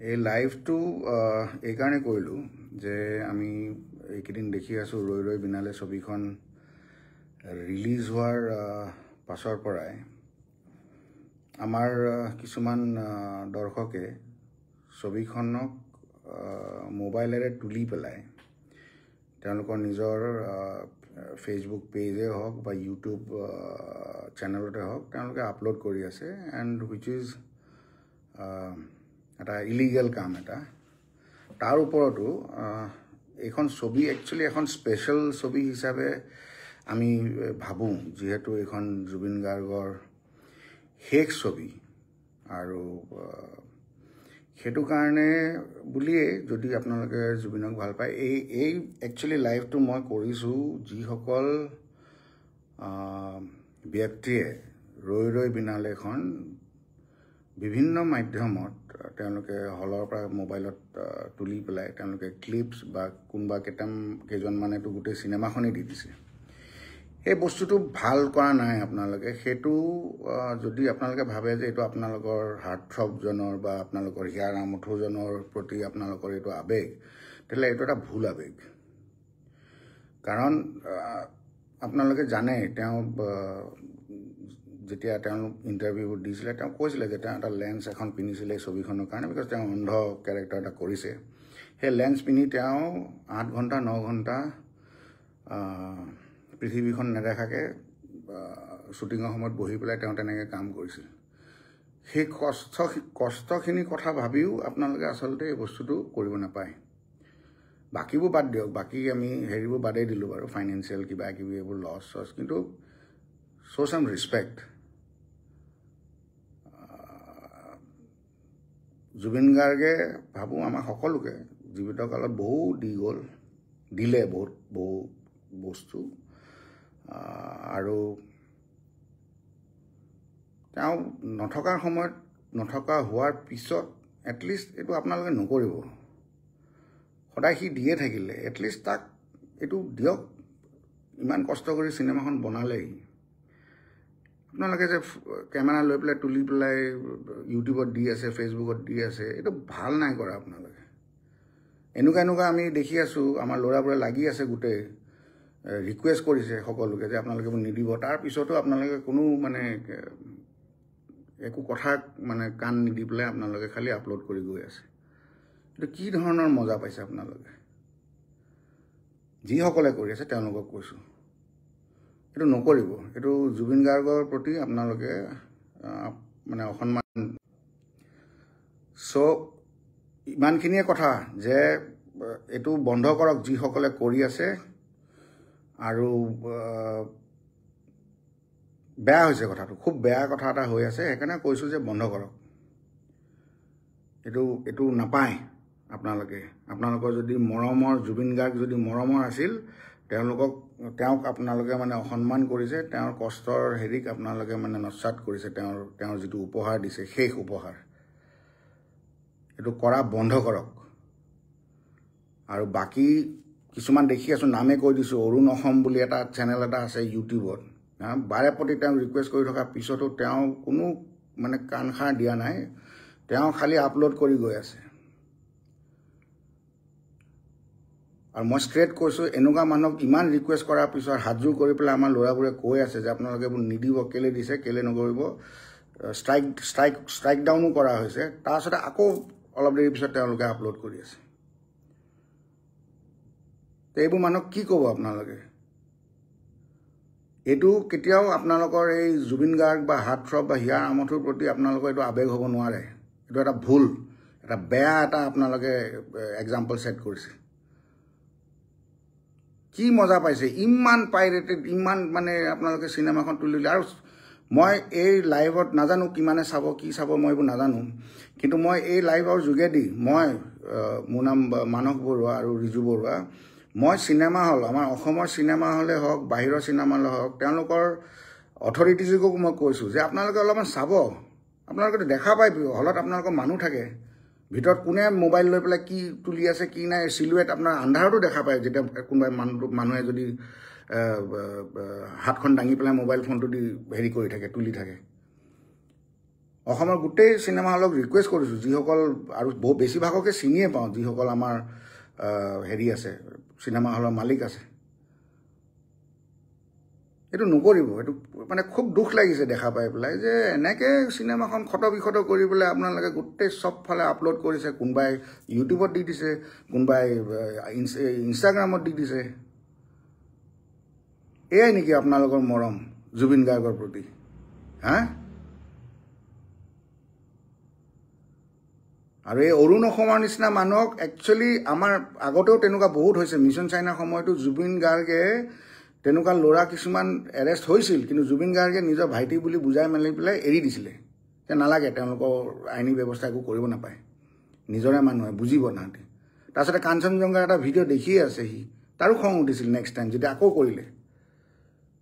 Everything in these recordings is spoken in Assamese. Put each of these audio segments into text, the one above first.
এই লাইভটো এই কাৰণে কৰিলোঁ যে আমি এইকেইদিন দেখি আছোঁ ৰৈ ৰৈ বিনালে ছবিখন ৰিলিজ হোৱাৰ পাছৰ পৰাই আমাৰ কিছুমান দৰ্শকে ছবিখনক মোবাইলেৰে তুলি পেলাই তেওঁলোকৰ নিজৰ ফেচবুক পেজে হওক বা ইউটিউব চেনেলতে হওক তেওঁলোকে আপলোড কৰি আছে এণ্ড হুইচ ইজ এটা ইলিগেল কাম এটা তাৰ ওপৰতো এইখন ছবি একচুৱেলি এখন স্পেচিয়েল ছবি হিচাপে আমি ভাবোঁ যিহেতু এইখন জুবিন গাৰ্গৰ শেষ ছবি আৰু সেইটো কাৰণে বুলিয়ে যদি আপোনালোকে জুবিনক ভাল পায় এই একচুৱেলি লাইভটো মই কৰিছোঁ যিসকল ব্যক্তিয়ে ৰৈ ৰৈ বিনালেখন বিভিন্ন মাধ্যমত তেওঁলোকে হলৰ পৰা মোবাইলত তুলি পেলাই তেওঁলোকে ক্লিপছ বা কোনোবা কেইজনমানেতো গোটেই চিনেমাখনেই দি দিছে এই বস্তুটো ভাল কৰা নাই আপোনালোকে সেইটো যদি আপোনালোকে ভাবে যে এইটো আপোনালোকৰ হাৰ্টথ্ৰবজনৰ বা আপোনালোকৰ হিয়াৰ আমঠুজনৰ প্ৰতি আপোনালোকৰ এইটো আৱেগ তেতিয়াহ'লে এইটো এটা ভুল আৱেগ কাৰণ আপোনালোকে জানে তেওঁ যেতিয়া তেওঁলোক ইণ্টাৰভিউ দিছিলে তেওঁ কৈছিলে যে তেওঁ এটা লেন্স এখন পিন্ধিছিলে ছবিখনৰ কাৰণে বিকজ তেওঁ অন্ধ কেৰেক্টাৰ এটা কৰিছে সেই লেন্স পিন্ধি তেওঁ 8 ঘণ্টা 9 ঘণ্টা পৃথিৱীখন নেদেখাকৈ শ্বুটিঙৰ সময়ত বহি পেলাই তেওঁ তেনেকৈ কাম কৰিছিল সেই কষ্টখিনি কথা ভাবিও আপোনালোকে আচলতে এই বস্তুটো কৰিব নাপায় বাকীবোৰ বাদ দিয়ক বাকী আমি হেৰিবোৰ বাদেই দিলোঁ বাৰু ফাইনেন্সিয়েল কিবা কিবি এইবোৰ লছ কিন্তু শ্ব' চাম ৰেচপেক্ট জুবিন গাৰ্গে ভাবোঁ আমাক সকলোকে জীৱিত কালত বহু দিলে বহু বস্তু আৰু তেওঁ নথকাৰ সময়ত নথকা হোৱাৰ পিছত এটলিষ্ট এইটো আপোনালোকে নকৰিব সদায় সি দিয়ে থাকিলে এটলিষ্ট তাক এইটো দিয়ক ইমান কষ্ট কৰি চিনেমাখন বনালেই আপোনালোকে যে কেমেৰা লৈ পেলাই তুলি পেলাই ইউটিউবত দি আছে ফেচবুকত দি আছে এইটো ভাল নাই কৰা আপোনালোকে এনেকুৱা আমি দেখি আছোঁ আমাৰ ল'ৰাবোৰে লাগি আছে গোটেই ৰিকুৱেষ্ট কৰিছে সকলোকে যে আপোনালোকে নিদিব তাৰপিছতো আপোনালোকে কোনো মানে একো কথা মানে কাণ নিদি পেলাই আপোনালোকে খালি আপলোড কৰি গৈ আছে এইটো কি ধৰণৰ মজা পাইছে আপোনালোকে যিসকলে কৰি আছে তেওঁলোকক কৈছোঁ এইটো নকৰিব এইটো জুবিন গাৰ্গৰ প্ৰতি আপোনালোকে মানে অসন্মান চ' ইমানখিনিয়ে কথা যে এইটো বন্ধ কৰক যিসকলে কৰি আছে আৰু বেয়া হৈছে কথাটো খুব বেয়া কথা এটা হৈ আছে সেইকাৰণে কৈছোঁ যে বন্ধ কৰক এইটো নাপায় আপোনালোকৰ যদি মৰমৰ জুবিন গাৰ্গ যদি মৰমৰ আছিল তেওঁক আপোনালোকে মানে অসন্মান কৰিছে তেওঁৰ কষ্টৰ হেৰিক আপোনালোকে মানে নস্যাৎ কৰিছে তেওঁৰ যিটো উপহাৰ দিছে শেষ উপহাৰ এইটো কৰা বন্ধ কৰক আৰু বাকী কিছুমান দেখি আছোঁ নামে কৈ দিছোঁ অৰুণ অসম বুলি এটা চেনেল এটা আছে ইউটিউবত বাৰে প্ৰতি তেওঁক ৰিকুৱেষ্ট কৰি থকাৰ পিছতো তেওঁ কোনো মানে কাণসাৰ দিয়া নাই তেওঁ খালি আপলোড কৰি গৈ আছে আৰু মই ষ্ট্ৰেইট কৈছোঁ এনেকুৱা মানুহক ইমান ৰিকুৱেষ্ট কৰাৰ পিছত হাতযোৰ কৰি পেলাই আমাৰ ল'ৰাবোৰে কৈ আছে যে আপোনালোকে এইবোৰ নিদিব কেলে দিছে কেলে নকৰিব ষ্ট্ৰাইক ডাউনো কৰা হৈছে তাৰপিছতে আকৌ অলপ দেৰি পিছত তেওঁলোকে আপলোড কৰি আছে এইবোৰ মানুহক কি ক'ব আপোনালোকে এইটো কেতিয়াও আপোনালোকৰ এই জুবিন গাৰ্গ বা হাৰ্টথ্ৰব বা হিয়াৰ আমঠুৰ প্ৰতি আপোনালোকৰ এইটো আৱেগ হ'ব নোৱাৰে এইটো এটা ভুল এটা বেয়া এটা আপোনালোকে এক্সাম্পল ছেট কৰিছে কি মজা পাইছে ইমান পাইৰেটেড ইমান মানে আপোনালোকে চিনেমাখন তুলিলে আৰু মই এই লাইভত নাজানো কিমানে চাব কি চাব মই এইবোৰ নাজানো কিন্তু মই এই লাইভৰ যোগেদি মই মোৰ নাম মানস বৰুৱা আৰু ৰিজু বৰুৱা মই চিনেমা হল আমাৰ অসমৰ চিনেমা হলে হওক বাহিৰৰ চিনেমা হলে হওক তেওঁলোকৰ অথৰিটিজকো মই কৈছোঁ যে আপোনালোকে অলপমান চাব আপোনালোকে দেখা পায় হলত আপোনালোকৰ মানুহ থাকে ভিতৰত কোনে মোবাইল লৈ পেলাই কি তুলি আছে কি নাই সিলুৱেট আপোনাৰ আন্ধাৰতো দেখা পায় যেতিয়া কোনোবাই মানুহে যদি হাতখন দাঙি পেলাই মোবাইল ফোনটো দি হেৰি কৰি থাকে তুলি থাকে অসমৰ গোটেই চিনেমা হলক ৰিকুৱেষ্ট কৰিছোঁ, যিসকল আৰু বহু বেছিভাগকে চিনিয়ে পাওঁ, যিসকল আমাৰ হেৰি আছে, চিনেমা হলৰ মালিক আছে, এইটো নকৰিব। এইটো মানে খুব দুখ লাগিছে দেখা পাই পেলাই যে এনেকৈ চিনেমাখন ক্ষত কৰি পেলাই আপোনালোকে গোটেই চবফালে আপলোড কৰিছে। কোনোবাই ইউটিউবত দি দিছে, কোনোবাই ইনষ্টাগ্ৰামত দি দিছে। এয়াই নেকি আপোনালোকৰ মৰম জুবিন গাৰ্গৰ প্ৰতি? হা? আৰু এই অৰুণ অসমৰ নিচিনা মানুহক একচুৱেলি আমাৰ আগতেও তেনেকুৱা বহুত হৈছে। মিছন চাইনাৰ সময়তো জুবিন গাৰ্গে তেনেকুৱা ল'ৰা কিছুমান এৰেষ্ট হৈছিল, কিন্তু জুবিন গাৰ্গে নিজৰ ভাইটি বুলি বুজাই মেলি পেলাই এৰি দিছিলে যে নালাগে, তেওঁলোকৰ আইনী ব্যৱস্থা একো কৰিব নাপায়, নিজৰে মানুহে বুজিব নাহাঁতে। তাৰপিছতে কাঞ্চনজংঘাৰ এটা ভিডিঅ' দেখিয়ে আছে, সি তাৰো খং উঠিছিল নেক্সট টাইম যেতিয়া আকৌ কৰিলে।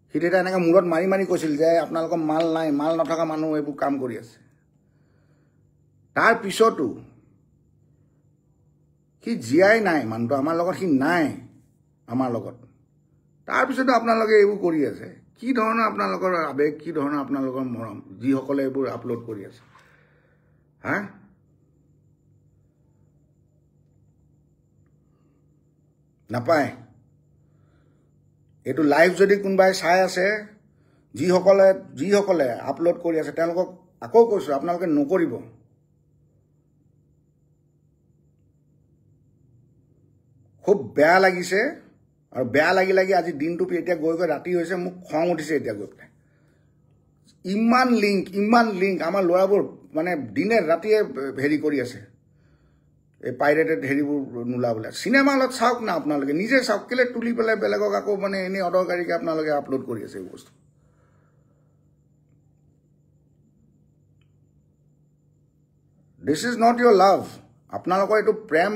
সি তেতিয়া এনেকৈ মূৰত মাৰি মাৰি কৈছিল যে আপোনালোকৰ মাল নাই, মাল নথকা মানুহ এইবোৰ কাম কৰি আছে। তাৰ পিছতো সি জীয়াই নাই, মানুহটো আমাৰ লগত সি নাই, আমাৰ লগত। তাৰপিছতো আপোনালোকে এইবোৰ কৰি আছে। কি ধৰণৰ আপোনালোকৰ আৱেগ, কি ধৰণৰ আপোনালোকৰ মৰম, যিসকলে এইবোৰ আপলোড কৰি আছে? হা? নাপায়। এইটো লাইভ যদি কোনোবাই চাই আছে, যিসকলে আপলোড কৰি আছে, তেওঁলোকক আকৌ কৈছোঁ, আপোনালোকে নকৰিব। খুব বেয়া লাগিছে, আৰু বেয়া লাগি আজি দিনটো এতিয়া গৈ ৰাতি হৈছে, মোক খং উঠিছে এতিয়া গৈ পেলাই। ইমান লিংক আমাৰ ল'ৰাবোৰ মানে দিনে ৰাতিয়ে হেৰি কৰি আছে, এই পাইৰেটেড হেৰিবোৰ নোলাবলৈ। চিনেমা হলত চাওক না, আপোনালোকে নিজে চাওক, কেলৈ তুলি পেলাই বেলেগক আকৌ মানে এনেই অদৰকাৰীকৈ আপোনালোকে আপলোড কৰি আছে এই বস্তু। দিছ ইজ নট ইয়ৰ লাভ। আপোনালোকৰ এইটো প্ৰেম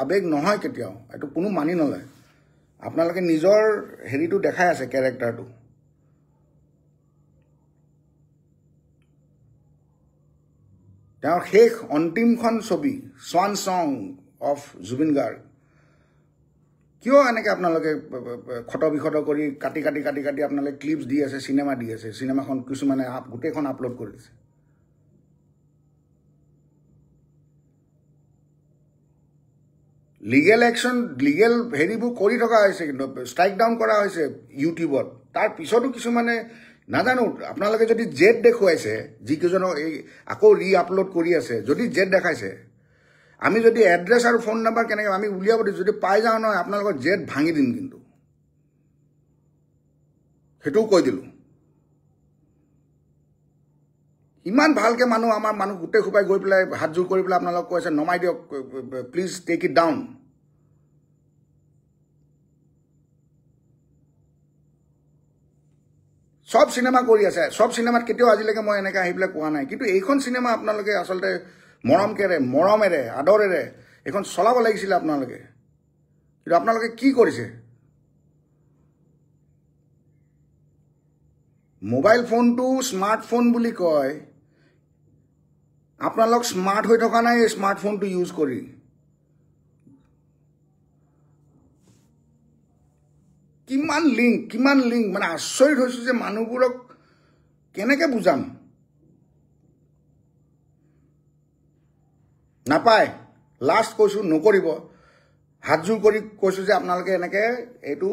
আৱেগ নহয় কেতিয়াও, এইটো কোনো মানি নলয়। আপোনালোকে নিজৰ হেৰিটো দেখাই আছে, কেৰেক্টাৰটো। তেওঁৰ শেষ অন্তিমখন ছবি swan song of Zubeen Garg, কিয় এনেকৈ আপোনালোকে ক্ষত কৰি কাটি আপোনালোকে ক্লিপছ দি আছে, চিনেমা দি আছে। চিনেমাখন কিছুমানে গোটেইখন আপলোড কৰি দিছে। লিগেল একশ্যন, লিগেল হেৰিবোৰ কৰি থকা হৈছে, কিন্তু ষ্ট্ৰাইক ডাউন কৰা হৈছে ইউটিউবত। তাৰ পিছতো কিছুমানে নাজানো, আপোনালোকে যদি জেদ দেখুৱাইছে, যিকেইজনক এই আকৌ আপলোড কৰি আছে, যদি জেদ দেখাইছে, আমি যদি এড্ৰেছ আৰু ফোন নাম্বাৰ কেনেকৈ আমি উলিয়াব দিছোঁ, যদি পাই যাওঁ নহয়, আপোনালোকৰ জেদ ভাঙি দিম। কিন্তু সেইটোও কৈ দিলোঁ। ইমান ভালকৈ আমাৰ মানুহ গোটেই সোপাই গৈ পেলাই হাতযোৰ কৰি পেলাই আপোনালোকক কৈছে নমাই দিয়ক, প্লিজ টেক ইট ডাউন। সব চিনেমা কৰি আছে, সব চিনেমাত কেতিয়াও আজিলৈকে মই এনেকৈ আহি পেলাই কোৱা নাই, কিন্তু এইখন চিনেমা আপোনালোকে আচলতে মৰমেৰে আদৰেৰে এইখন চলাব লাগিছিলে আপোনালোকে। কিন্তু আপোনালোকে কি কৰিছে? মোবাইল ফোনটো স্মাৰ্টফোন বুলি কয়, আপোনালোক স্মাৰ্ট হৈ থকা নাই এই স্মাৰ্টফোনটো ইউজ কৰি। কিমান লিংক মানে আচৰিত হৈছোঁ যে মানুহবোৰক কেনেকৈ বুজাম। নাপায়, লাষ্ট কৈছোঁ নকৰিব। হাতযোৰ কৰি কৈছোঁ যে আপোনালোকে এনেকৈ এইটো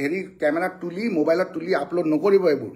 হেৰি কেমেৰাত তুলি, মোবাইলত তুলি আপলোড নকৰিব এইবোৰ।